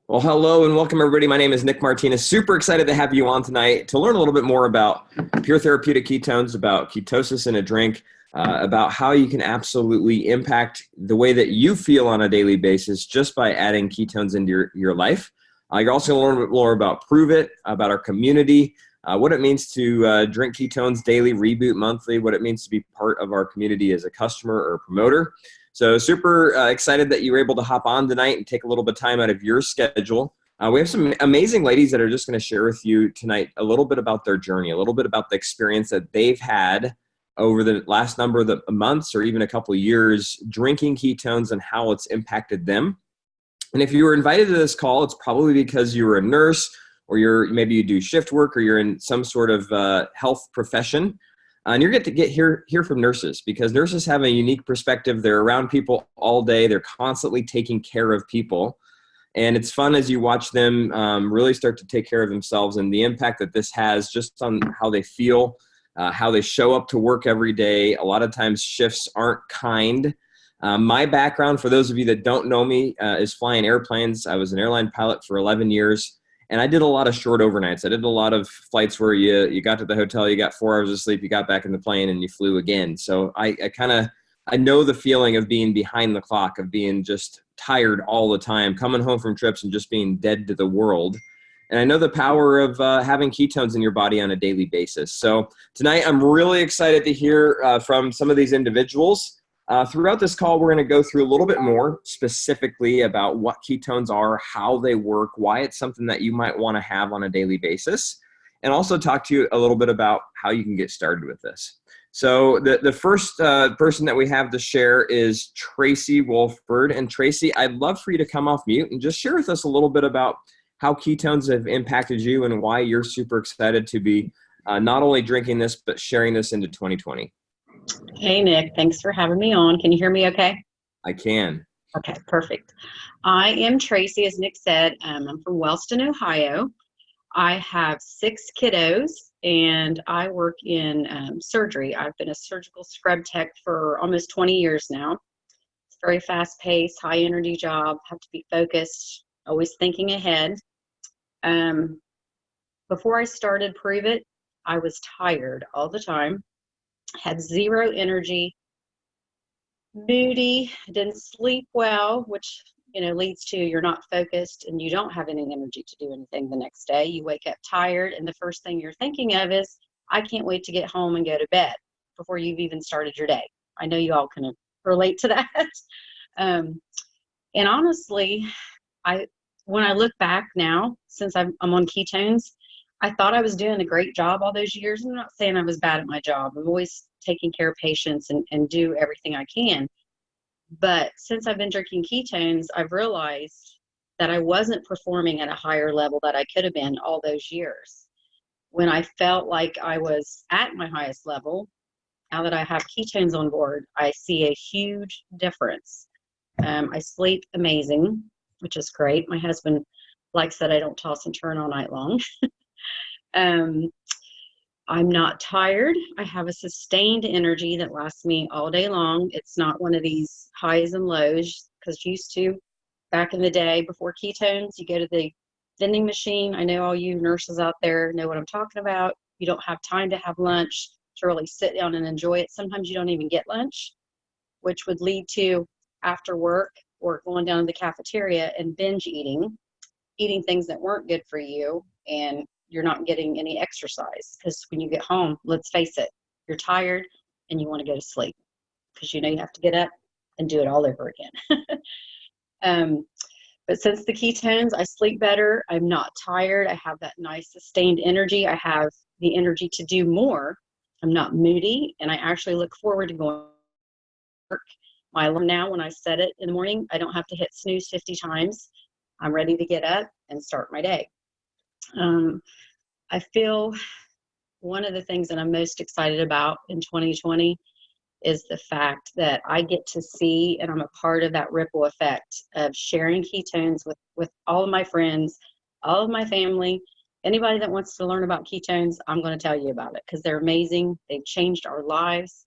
Well, hello and welcome, everybody. My name is Nick Martinez. Super excited to have you on tonight to learn a little bit more about pure therapeutic ketones, about ketosis in a drink, about how you can absolutely impact the way that you feel on a daily basis just by adding ketones into your life. You're also going to learn a bit more about Pruvit, about our community, what it means to drink ketones daily, reboot monthly, what it means to be part of our community as a customer or promoter. So super excited that you were able to hop on tonight and take a little bit of time out of your schedule. We have some amazing ladies that are just going to share with you tonight a little bit about their journey, a little bit about the experience that they've had over the last number of the months or even a couple of years drinking ketones and how it's impacted them. And if you were invited to this call, it's probably because you were a nurse or maybe you do shift work or you're in some sort of health profession. And you're going to hear from nurses because nurses have a unique perspective. They're around people all day. They're constantly taking care of people. And it's fun as you watch them really start to take care of themselves and the impact that this has just on how they feel, how they show up to work every day. A lot of times shifts aren't kind. My background, for those of you that don't know me, is flying airplanes. I was an airline pilot for 11 years. And I did a lot of short overnights. I did a lot of flights where you got to the hotel, you got 4 hours of sleep, you got back in the plane, and you flew again. So I know the feeling of being behind the clock, of being just tired all the time, coming home from trips and just being dead to the world. And I know the power of having ketones in your body on a daily basis. So tonight I'm really excited to hear from some of these individuals. Throughout this call, we're going to go through a little bit more specifically about what ketones are, how they work, why it's something that you might want to have on a daily basis, and also talk to you a little bit about how you can get started with this. So the first person that we have to share is Tracy Wolfbird. And Tracy, I'd love for you to come off mute and just share with us a little bit about how ketones have impacted you and why you're super excited to be not only drinking this, but sharing this into 2020. Hey, Nick. Thanks for having me on. Can you hear me okay? I can. Okay, perfect. I am Tracy, as Nick said. I'm from Wellston, Ohio. I have 6 kiddos, and I work in surgery. I've been a surgical scrub tech for almost 20 years now. It's a very fast-paced, high-energy job. Have to be focused, always thinking ahead. Before I started Pruvit, I was tired all the time. Had zero energy, moody, didn't sleep well, which leads to you're not focused and you don't have any energy to do anything the next day. You wake up tired, and the first thing you're thinking of is, I can't wait to get home and go to bed before you've even started your day. I know you all can relate to that. And honestly, when I look back now, since I'm on ketones, I thought I was doing a great job all those years. I'm not saying I was bad at my job. I'm always taking care of patients and do everything I can. But since I've been drinking ketones, I've realized that I wasn't performing at a higher level that I could have been all those years. When I felt like I was at my highest level, now that I have ketones on board, I see a huge difference. I sleep amazing, which is great. My husband likes that I don't toss and turn all night long. I'm not tired. I have a sustained energy that lasts me all day long. It's not one of these highs and lows, because used to, back in the day before ketones, you go to the vending machine. I know all you nurses out there know what I'm talking about. You don't have time to have lunch, to really sit down and enjoy it. Sometimes you don't even get lunch, which would lead to after work or going down to the cafeteria and binge eating things that weren't good for you, and you're not getting any exercise, because when you get home, let's face it, you're tired and you want to go to sleep because you have to get up and do it all over again. But since the ketones, I sleep better. I'm not tired. I have that nice sustained energy. I have the energy to do more. I'm not moody, and I actually look forward to going to work. My alarm now, when I set it in the morning, I don't have to hit snooze 50 times. I'm ready to get up and start my day. I feel one of the things that I'm most excited about in 2020 is the fact that I get to see, and I'm a part of that ripple effect of sharing ketones with all of my friends, all of my family. Anybody that wants to learn about ketones, I'm going to tell you about it, because they're amazing. They've changed our lives.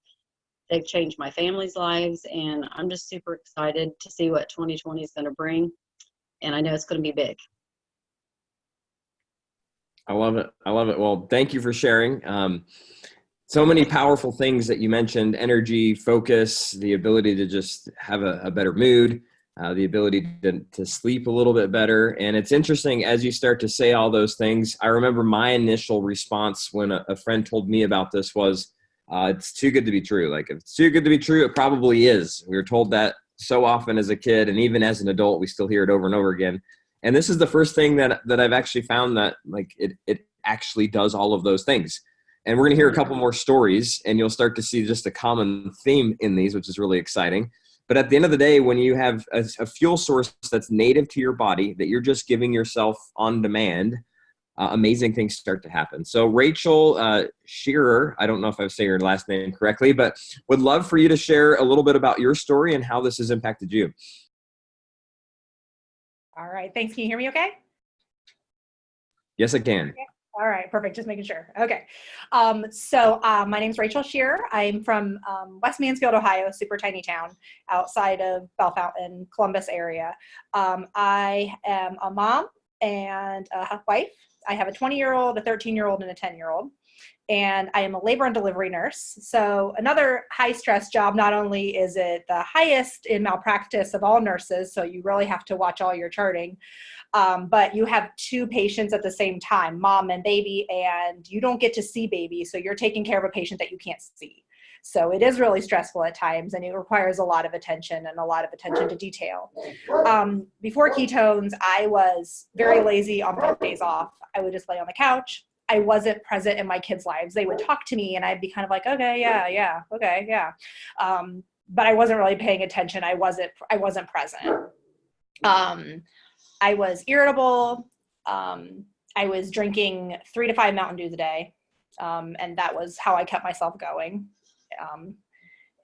They've changed my family's lives, and I'm just super excited to see what 2020 is going to bring. and I know it's going to be big. I love it. I love it. Well, thank you for sharing. So many powerful things that you mentioned: energy, focus, the ability to just have a better mood, the ability to sleep a little bit better. And it's interesting as you start to say all those things. I remember my initial response when a friend told me about this was, it's too good to be true. Like, if it's too good to be true, it probably is. We were told that so often as a kid, and even as an adult, we still hear it over and over again. And this is the first thing that I've actually found that, like, it actually does all of those things. And we're going to hear a couple more stories, and you'll start to see just a common theme in these, which is really exciting. But at the end of the day, when you have a fuel source that's native to your body, that you're just giving yourself on demand, amazing things start to happen. So Rachel Shearer, I don't know if I'm saying your last name correctly, but would love for you to share a little bit about your story and how this has impacted you. All right. Thanks. Can you hear me okay? Yes, I can. Okay. All right. Perfect. Just making sure. Okay. So my name's Rachel Shearer. I'm from West Mansfield, Ohio, super tiny town outside of Bellefontaine, Columbus area. I am a mom and a wife. I have a 20-year-old, a 13-year-old, and a 10-year-old. And I am a labor and delivery nurse. So another high stress job. Not only is it the highest in malpractice of all nurses, so you really have to watch all your charting, but you have two patients at the same time, mom and baby, and you don't get to see baby. So you're taking care of a patient that you can't see. So it is really stressful at times, and it requires a lot of attention and a lot of attention to detail. Before ketones, I was very lazy on my days off. I would just lay on the couch. I wasn't present in my kids' lives. They would talk to me and I'd be kind of like, okay, yeah, okay, yeah. But I wasn't really paying attention. I wasn't present. I was irritable. I was drinking 3 to 5 Mountain Dews a day. And that was how I kept myself going.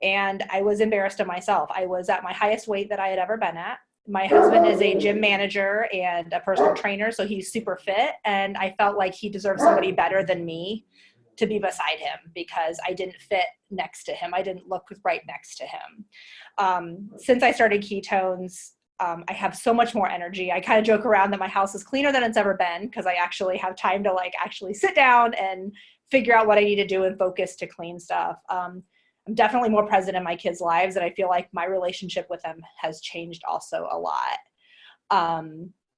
And I was embarrassed of myself. I was at my highest weight that I had ever been at. My husband is a gym manager and a personal trainer, so he's super fit. And I felt like he deserved somebody better than me to be beside him because I didn't fit next to him. I didn't look right next to him. Since I started ketones, I have so much more energy. I kind of joke around that my house is cleaner than it's ever been because I actually have time to actually sit down and figure out what I need to do and focus to clean stuff. I'm definitely more present in my kids' lives, and I feel like my relationship with them has changed also a lot.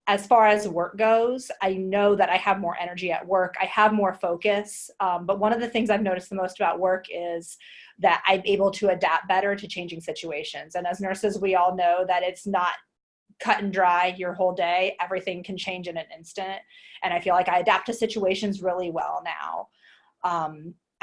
As far as work goes, I know that I have more energy at work. I have more focus. But one of the things I've noticed the most about work is that I'm able to adapt better to changing situations. And as nurses, we all know that it's not cut and dry your whole day. Everything can change in an instant. And I feel like I adapt to situations really well now.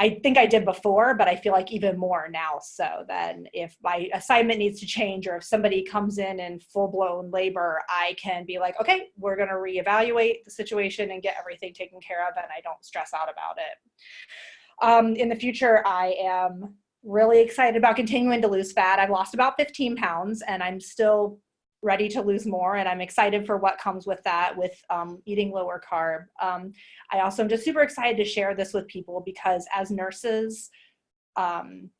I think I did before, but I feel like even more now. So then if my assignment needs to change or if somebody comes in full-blown labor, I can be like, okay, we're going to reevaluate the situation and get everything taken care of, and I don't stress out about it. In the future, I am really excited about continuing to lose fat. I've lost about 15 pounds, and I'm still ready to lose more, and I'm excited for what comes with that, with eating lower carb. I also am just super excited to share this with people because as nurses,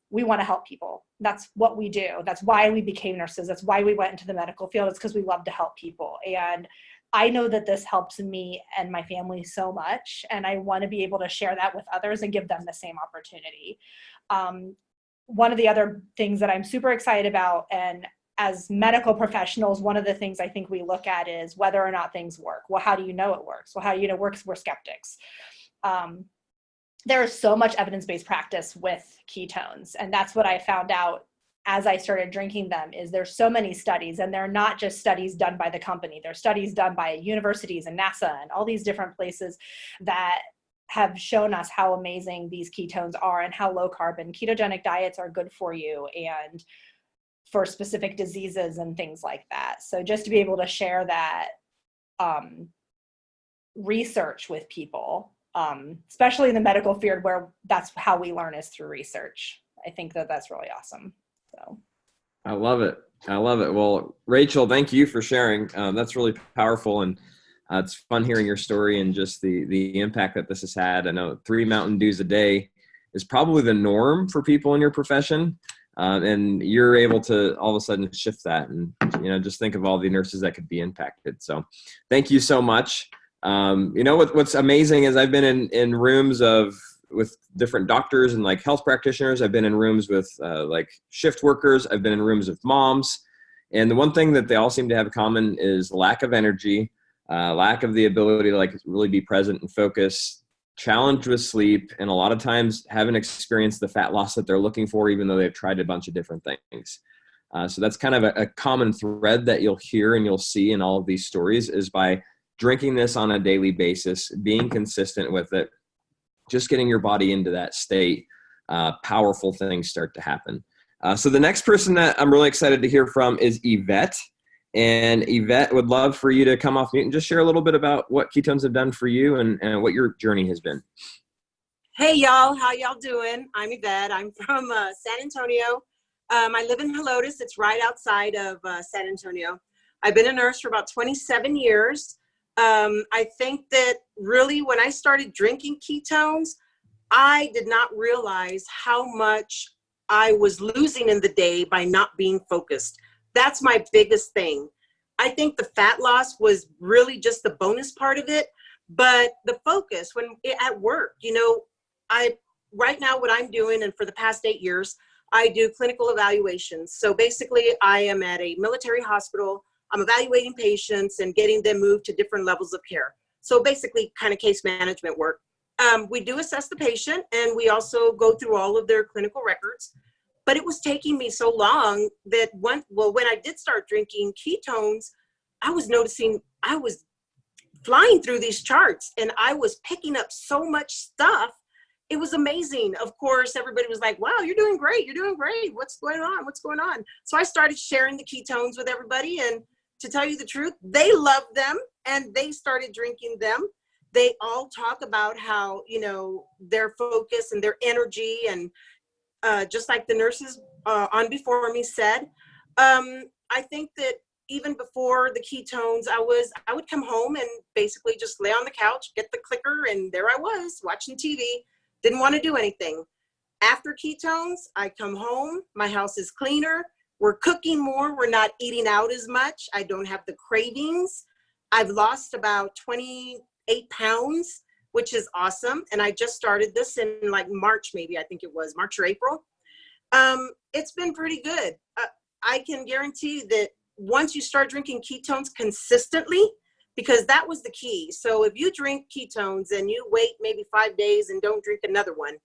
we want to help people. That's what we do. That's why we became nurses. That's why we went into the medical field. It's because we love to help people. And I know that this helps me and my family so much, and I want to be able to share that with others and give them the same opportunity. One of the other things that I'm super excited about, and as medical professionals, one of the things I think we look at is whether or not things work. Well, how do you know it works? Well, how do you know it works? We're skeptics. There is so much evidence-based practice with ketones. And that's what I found out as I started drinking them is there's so many studies, and they're not just studies done by the company. They're studies done by universities and NASA and all these different places that have shown us how amazing these ketones are and how low carb and ketogenic diets are good for you and for specific diseases and things like that. So just to be able to share that research with people, especially in the medical field where that's how we learn is through research. I think that that's really awesome. So I love it. I love it. Well, Rachel, thank you for sharing. That's really powerful. And it's fun hearing your story and just the impact that this has had. I know 3 Mountain Dews a day is probably the norm for people in your profession. and you're able to all of a sudden shift that, and just think of all the nurses that could be impacted. So thank you so much. What's amazing is I've been in rooms with different doctors and like health practitioners. I've been in rooms with like shift workers. I've been in rooms with moms. And the one thing that they all seem to have in common is lack of energy, lack of the ability to like really be present and focus, challenged with sleep, and a lot of times haven't experienced the fat loss that they're looking for, even though they've tried a bunch of different things. So that's kind of a common thread that you'll hear and you'll see in all of these stories, is by drinking this on a daily basis, being consistent with it, just getting your body into that state, powerful things start to happen. So the next person that I'm really excited to hear from is Yvette. And Yvette, would love for you to come off mute and just share a little bit about what ketones have done for you and what your journey has been. Hey, y'all. How y'all doing? I'm Yvette. I'm from San Antonio. I live in Helotes. It's right outside of San Antonio. I've been a nurse for about 27 years. I think that really when I started drinking ketones, I did not realize how much I was losing in the day by not being focused. That's my biggest thing. I think the fat loss was really just the bonus part of it, but the focus at work, right now what I'm doing, and for the past 8 years, I do clinical evaluations. So basically I am at a military hospital. I'm evaluating patients and getting them moved to different levels of care. So basically kind of case management work. We do assess the patient, and we also go through all of their clinical records. But it was taking me so long that when I did start drinking ketones, I was noticing I was flying through these charts and I was picking up so much stuff. It was amazing. Of course, everybody was like, wow, you're doing great. You're doing great. What's going on? What's going on? So I started sharing the ketones with everybody. And to tell you the truth, they loved them and they started drinking them. They all talk about how, their focus and their energy, and just like the nurses on before me said, I think that even before the ketones, I would come home and basically just lay on the couch, get the clicker, and there I was watching TV. Didn't want to do anything. After ketones, I come home, my house is cleaner, we're cooking more, we're not eating out as much, I don't have the cravings. I've lost about 28 pounds, which is awesome. And I just started this in like March, maybe, I think it was March or April. It's been pretty good. I can guarantee that once you start drinking ketones consistently, because that was the key. So if you drink ketones and you wait maybe 5 days and don't drink another one,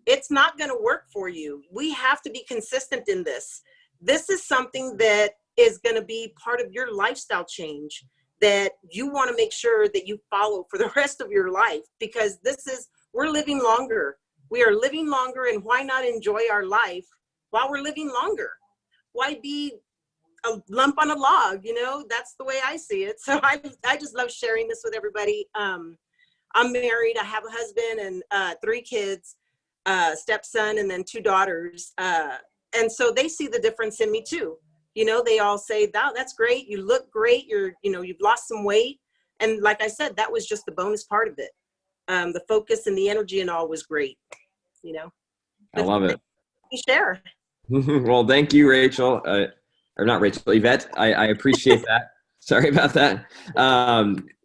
it's not going to work for you. We have to be consistent in this. This is something that is going to be part of your lifestyle change that you want to make sure that you follow for the rest of your life, because we're living longer. We are living longer, and why not enjoy our life while we're living longer? Why be a lump on a log? That's the way I see it. So I just love sharing this with everybody. I'm married. I have a husband and 3 kids, stepson, and then 2 daughters. And so they see the difference in me too. They all say, "Wow, that's great. You look great. You've lost some weight." And like I said, that was just the bonus part of it. The focus and the energy and all was great. I love it. Share. Well, thank you, Rachel. Or not Rachel, Yvette. I appreciate that. Sorry about that.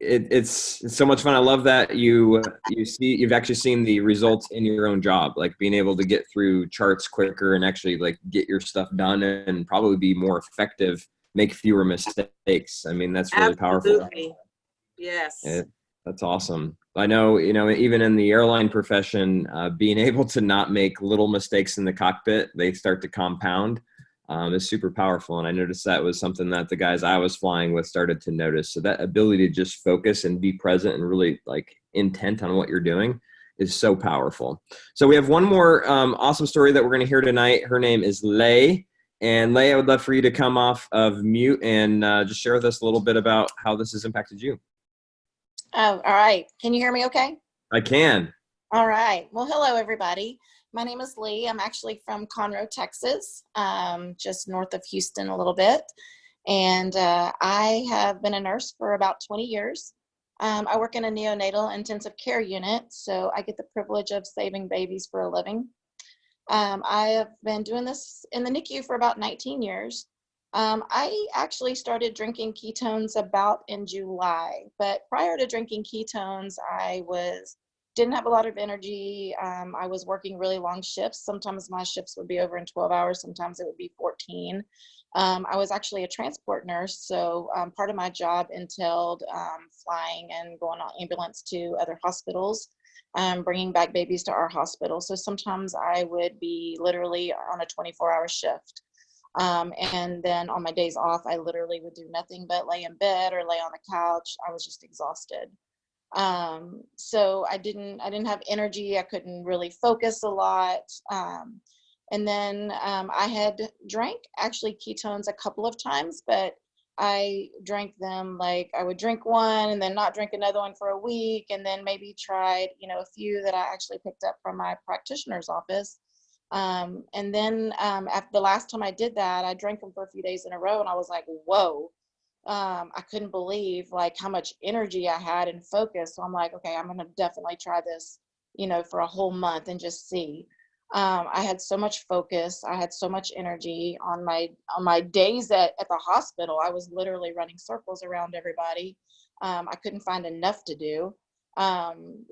It's so much fun. I love that you've actually seen the results in your own job, like being able to get through charts quicker and actually like get your stuff done and probably be more effective, make fewer mistakes. I mean, that's really powerful. Yes. That's awesome. I know, even in the airline profession, being able to not make little mistakes in the cockpit, they start to compound. Is super powerful. And I noticed that was something that the guys I was flying with started to notice. So that ability to just focus and be present and really like intent on what you're doing is so powerful. So we have one more awesome story that we're going to hear tonight. Her name is Lay. And Lay, I would love for you to come off of mute and just share with us a little bit about how this has impacted you. Oh, all right. Can you hear me okay? I can. All right. Well, hello, everybody. My name is Lee. I'm actually from Conroe, Texas, just north of Houston a little bit. And I have been a nurse for about 20 years. I work in a neonatal intensive care unit, so I get the privilege of saving babies for a living. I have been doing this in the NICU for about 19 years. I actually started drinking ketones about in July, but prior to drinking ketones, didn't have a lot of energy. I was working really long shifts. Sometimes my shifts would be over in 12 hours. Sometimes it would be 14. I was actually a transport nurse. So part of my job entailed flying and going on ambulance to other hospitals, bringing back babies to our hospital. So sometimes I would be literally on a 24-hour shift. And then on my days off, I literally would do nothing but lay in bed or lay on the couch. I was just exhausted. So I didn't have energy. I couldn't really focus a lot. And then I had drank actually ketones a couple of times, but I drank them like I would drink one and then not drink another one for a week, and then maybe tried, a few that I actually picked up from my practitioner's office. And then after the last time I did that, I drank them for a few days in a row, and I was like, whoa. I couldn't believe like how much energy I had and focus. So I'm like, okay, I'm going to definitely try this, for a whole month and just see. I had so much focus. I had so much energy on my days at the hospital. I was literally running circles around everybody. I couldn't find enough to do.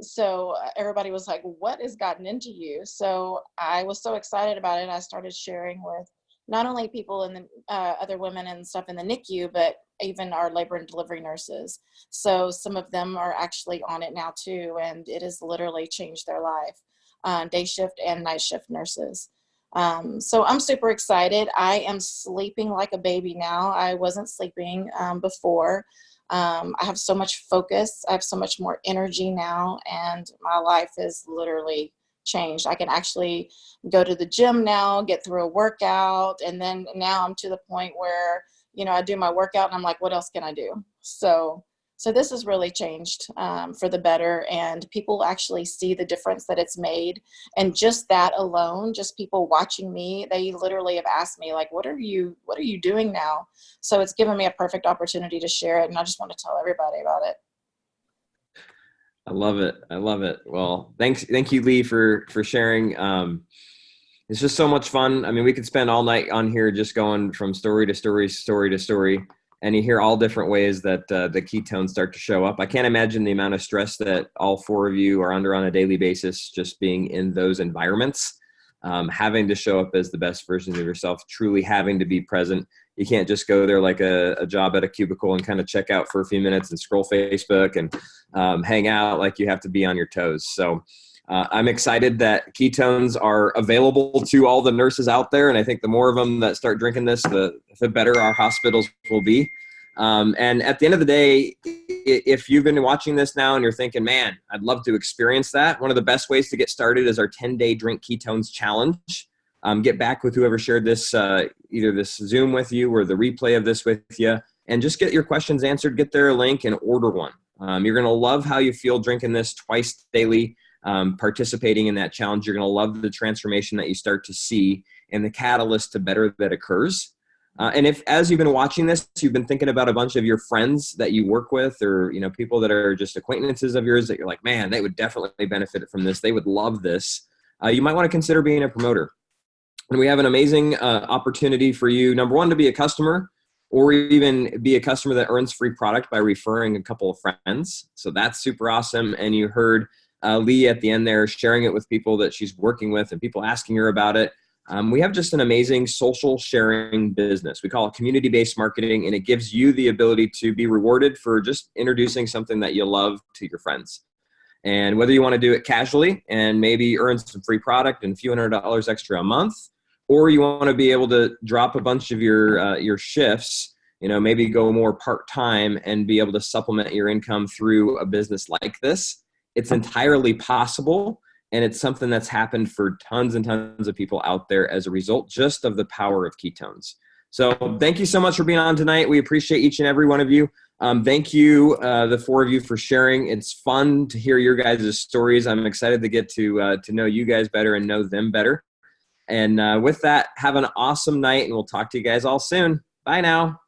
So everybody was like, what has gotten into you? So I was so excited about it. I started sharing with not only people in the other women and stuff in the NICU, but even our labor and delivery nurses. So some of them are actually on it now too, and it has literally changed their life, day shift and night shift nurses. So I'm super excited. I am sleeping like a baby now. I wasn't sleeping before. I have so much focus. I have so much more energy now, and my life is literally changed. I can actually go to the gym now, get through a workout, and then now I'm to the point where, I do my workout and I'm like, what else can I do? So this has really changed for the better, and people actually see the difference that it's made. And just that alone, just people watching me, they literally have asked me like, what are you doing now? So it's given me a perfect opportunity to share it, and I just want to tell everybody about it. I love it. I love it. Well, thank you, Lee, for sharing. It's just so much fun. I mean, we could spend all night on here just going from story to story, and you hear all different ways that the ketones start to show up. I can't imagine the amount of stress that all four of you are under on a daily basis, just being in those environments, having to show up as the best version of yourself, truly having to be present. You can't just go there like a job at a cubicle and kind of check out for a few minutes and scroll Facebook and hang out. Like, you have to be on your toes. So I'm excited that ketones are available to all the nurses out there. And I think the more of them that start drinking this, the better our hospitals will be. And at the end of the day, if you've been watching this now and you're thinking, man, I'd love to experience that, one of the best ways to get started is our 10-day Drink Ketones Challenge. Get back with whoever shared this, either this Zoom with you or the replay of this with you, and just get your questions answered, get their link and order one. You're going to love how you feel drinking this twice daily, participating in that challenge. You're going to love the transformation that you start to see and the catalyst to better that occurs. And if, as you've been watching this, you've been thinking about a bunch of your friends that you work with, or, people that are just acquaintances of yours that you're like, man, they would definitely benefit from this. They would love this. You might want to consider being a promoter. And we have an amazing opportunity for you, number one, to be a customer, or even be a customer that earns free product by referring a couple of friends. So that's super awesome. And you heard Lee at the end there sharing it with people that she's working with and people asking her about it. We have just an amazing social sharing business. We call it community-based marketing, and it gives you the ability to be rewarded for just introducing something that you love to your friends. And whether you want to do it casually and maybe earn some free product and a few $100 extra a month, or you want to be able to drop a bunch of your shifts, maybe go more part-time and be able to supplement your income through a business like this, it's entirely possible. And it's something that's happened for tons and tons of people out there as a result just of the power of ketones. So thank you so much for being on tonight. We appreciate each and every one of you. Thank you, the four of you, for sharing. It's fun to hear your guys' stories. I'm excited to get to know you guys better and know them better. And with that, have an awesome night, and we'll talk to you guys all soon. Bye now.